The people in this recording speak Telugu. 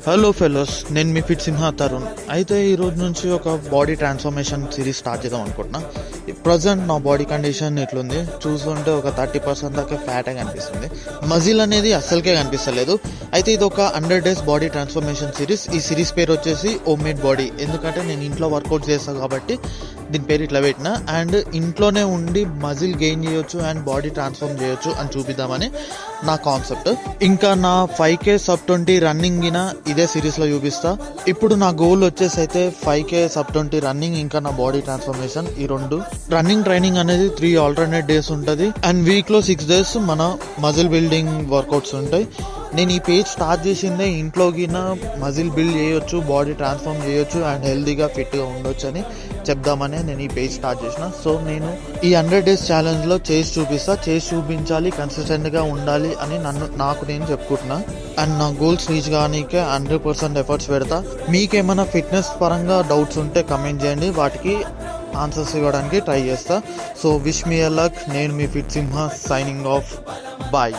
హలో ఫెలోస్, నేను మీ ఫిట్ సింహ తరుణ్. అయితే ఈ రోజు నుంచి ఒక బాడీ ట్రాన్స్ఫర్మేషన్ సిరీస్ స్టార్ట్ చేద్దాం అనుకుంటున్నా. ప్రజెంట్ నా బాడీ కండిషన్ ఇట్లుంది. చూస్తుంటే ఒక 30% దాకా ఫ్యాటే కనిపిస్తుంది. మజిల్ అనేది అస్సలకే కనిపిస్తలేదు. అయితే ఇది ఒక 100 days బాడీ ట్రాన్స్ఫర్మేషన్ సిరీస్. ఈ సిరీస్ పేరు వచ్చేసి హోమ్ మేడ్ బాడీ. ఎందుకంటే నేను ఇంట్లో వర్కౌట్ చేస్తాను కాబట్టి దీని పేరు ఇట్లా పెట్టిన. అండ్ ఇంట్లోనే ఉండి మజిల్ గెయిన్ చేయొచ్చు అండ్ బాడీ ట్రాన్స్ఫార్మ్ చేయొచ్చు అని చూపిద్దామని నా కాన్సెప్ట్. ఇంకా నా 5K sub-20 రన్నింగ్ గిన ఇదే సిరీస్ లో చూపిస్తా. ఇప్పుడు నా గోల్ వచ్చేసి అయితే 5K sub-20 రన్నింగ్ ఇంకా నా బాడీ ట్రాన్స్ఫర్మేషన్, ఈ రెండు. రన్నింగ్ ట్రైనింగ్ అనేది 3 alternate days ఉంటుంది అండ్ వీక్ లో 6 days మన మజిల్ బిల్డింగ్ వర్కౌట్స్ ఉంటాయి. నేను ఈ పేజ్ స్టార్ట్ చేసిందే ఇంట్లో గిన మజిల్ బిల్డ్ చేయొచ్చు, బాడీ ట్రాన్స్ఫార్మ్ చేయొచ్చు అండ్ హెల్దీగా ఫిట్గా ఉండొచ్చు అని చెప్దామని నేను ఈ పేజ్ స్టార్ట్ చేసిన. సో నేను ఈ 100 days ఛాలెంజ్ లో చేసి చూపిస్తా. చేసి చూపించాలి, కన్సిస్టెంట్ గా ఉండాలి అని నాకు నేను చెప్పుకుంటున్నా. అండ్ నా గోల్స్ రీచ్ కానీకే 100% ఎఫర్ట్స్ పెడతా. మీకేమైనా ఫిట్నెస్ పరంగా డౌట్స్ ఉంటే కమెంట్ చేయండి, వాటికి ఆన్సర్స్ ఇవ్వడానికి ట్రై చేస్తా. So wish me luck. నేను మీ ఫిట్ సింహ, సైనింగ్ ఆఫ్. బాయ్.